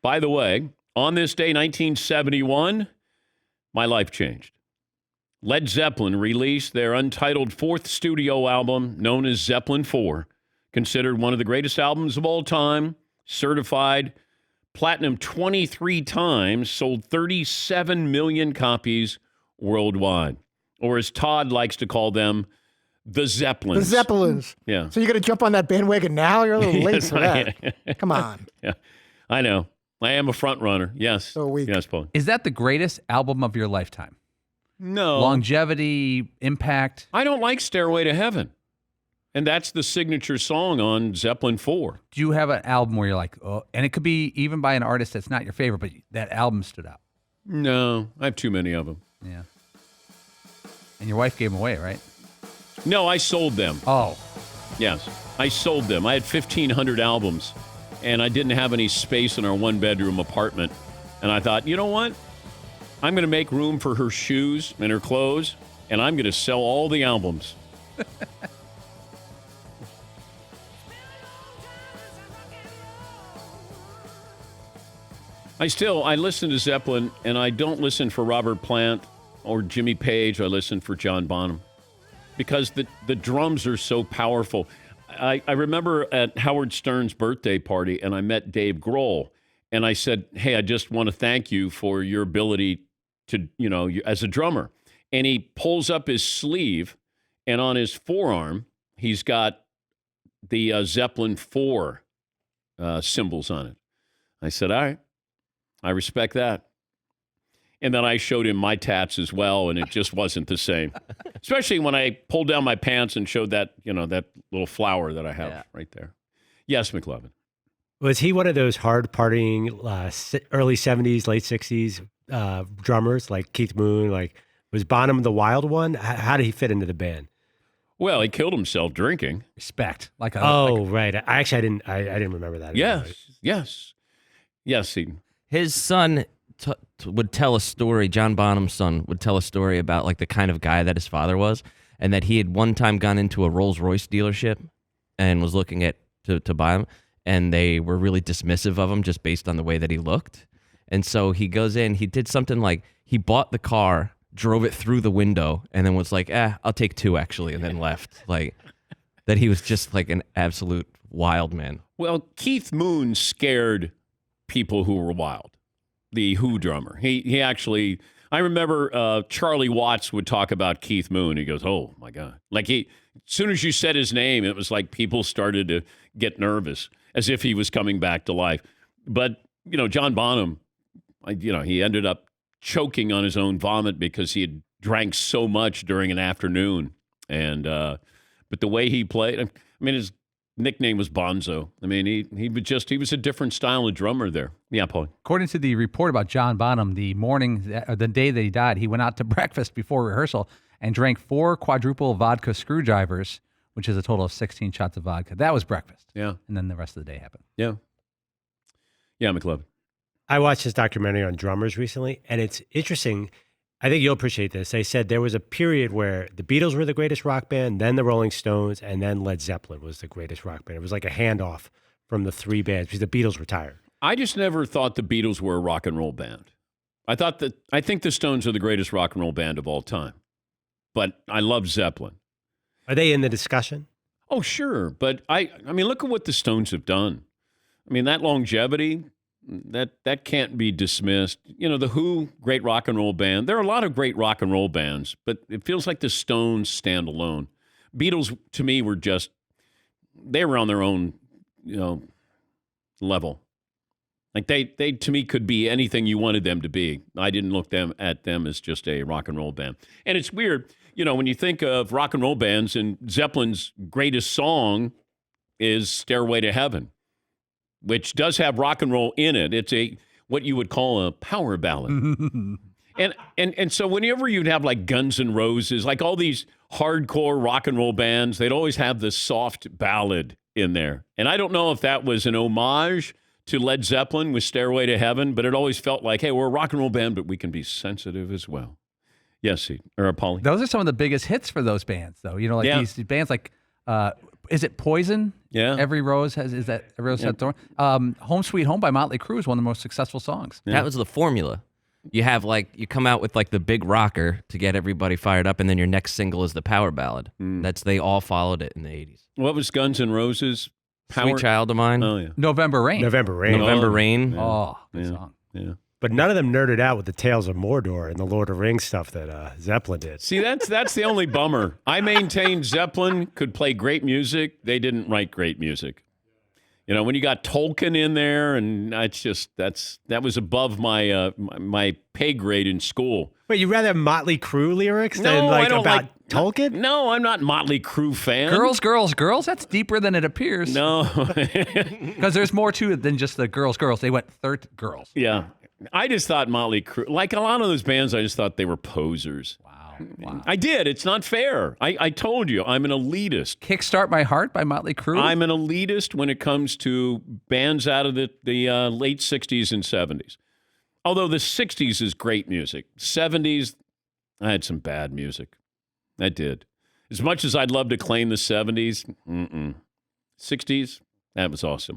By the way, on this day, 1971, my life changed. Led Zeppelin released their untitled fourth studio album, known as Zeppelin IV, considered one of the greatest albums of all time, certified platinum 23 times, sold 37 million copies worldwide. Or as Todd likes to call them, the Zeppelins. The Zeppelins. Yeah. So you're going to jump on that bandwagon now? You're a little late for that. Come on. Yeah, I know. I am a front runner. Yes. So weak. Yes, Paul. Is that the greatest album of your lifetime? No. Longevity, impact? I don't like Stairway to Heaven. And that's the signature song on Zeppelin IV. Do you have an album where you're like, oh, and it could be even by an artist that's not your favorite, but that album stood out? No, I have too many of them. Yeah. And your wife gave them away, right? No, I sold them. Oh. Yes, I sold them. I had 1,500 albums, and I didn't have any space in our one-bedroom apartment. And I thought, you know what? I'm going to make room for her shoes and her clothes, and I'm going to sell all the albums. I listen to Zeppelin, and I don't listen for Robert Plant or Jimmy Page. I listen for John Bonham because the drums are so powerful. I remember at Howard Stern's birthday party, and I met Dave Grohl, and I said, hey, I just want to thank you for your ability to, as a drummer. And he pulls up his sleeve, and on his forearm, he's got the Zeppelin IV symbols on it. I said, all right. I respect that. And then I showed him my tats as well, and it just wasn't the same. Especially when I pulled down my pants and showed that, that little flower that I have right there. Yes, McLovin. Was he one of those hard partying early 70s, late 60s drummers like Keith Moon? Like, was Bonham the wild one? How did he fit into the band? Well, he killed himself drinking. Respect. Right. I didn't remember that. Yes. His son would tell a story, John Bonham's son would tell a story about like the kind of guy that his father was, and that he had one time gone into a Rolls-Royce dealership and was looking to buy him, and they were really dismissive of him just based on the way that he looked. And so he goes in, he did something like he bought the car, drove it through the window, and then was like, I'll take two actually, and then left. Like that he was just like an absolute wild man. Well, Keith Moon scared people who were wild. The Who drummer. He actually, I remember Charlie Watts would talk about Keith Moon. He goes, oh my God. Like as soon as you said his name, it was like people started to get nervous as if he was coming back to life. But, John Bonham, he ended up choking on his own vomit because he had drank so much during an afternoon. And, but the way he played, his nickname was Bonzo. He was a different style of drummer there. Yeah, Paul. According to the report about John Bonham, the day that he died, he went out to breakfast before rehearsal and drank 4 quadruple vodka screwdrivers, which is a total of 16 shots of vodka. That was breakfast. Yeah. And then the rest of the day happened. Yeah. Yeah, McLovin. I watched this documentary on drummers recently, and it's interesting. I think you'll appreciate this. They said there was a period where the Beatles were the greatest rock band, then the Rolling Stones, and then Led Zeppelin was the greatest rock band. It was like a handoff from the three bands because the Beatles retired. I just never thought the Beatles were a rock and roll band. I think the Stones are the greatest rock and roll band of all time. But I love Zeppelin. Are they in the discussion? Oh, sure. But I mean, look at what the Stones have done. I mean, that longevity, that can't be dismissed. The Who, great rock and roll band. There are a lot of great rock and roll bands, but it feels like the Stones stand alone. Beatles, to me, they were on their own, level. Like they to me could be anything you wanted them to be. I didn't look at them as just a rock and roll band. And it's weird, when you think of rock and roll bands, and Zeppelin's greatest song is Stairway to Heaven, which does have rock and roll in it. It's what you would call a power ballad. and so whenever you'd have like Guns N' Roses, like all these hardcore rock and roll bands, they'd always have the soft ballad in there. And I don't know if that was an homage to Led Zeppelin with Stairway to Heaven, but it always felt like, hey, we're a rock and roll band, but we can be sensitive as well. Yes, Paulie. Those are some of the biggest hits for those bands, though. These bands like Is it Poison? Yeah. Every rose has. Is that a rose had thorn? Home Sweet Home by Motley Crue is one of the most successful songs. That was the formula. You have you come out with like the big rocker to get everybody fired up, and then your next single is the power ballad. They all followed it in the 80s. What was Guns N' Roses? Sweet Child of Mine. Oh, yeah. November Rain. November Rain. November Rain. Yeah. Oh, good song. Yeah. But none of them nerded out with the Tales of Mordor and the Lord of the Rings stuff that Zeppelin did. See, that's the only bummer. I maintain Zeppelin could play great music. They didn't write great music. You know, when you got Tolkien in there, and it's just that was above my my pay grade in school. Wait, you rather have Motley Crue lyrics than No, I don't about like Tolkien? No, I'm not Motley Crue fan. Girls, girls, girls. That's deeper than it appears. No. Because there's more to it than just the girls, girls. They went third girls. Yeah. I just thought Motley Crue, like a lot of those bands, I just thought they were posers. Wow. I did. It's not fair. I told you, I'm an elitist. Kickstart My Heart by Motley Crue. I'm an elitist when it comes to bands out of the late 60s and 70s. Although the 60s is great music. 70s, I had some bad music. I did. As much as I'd love to claim the 70s, 60s, that was awesome.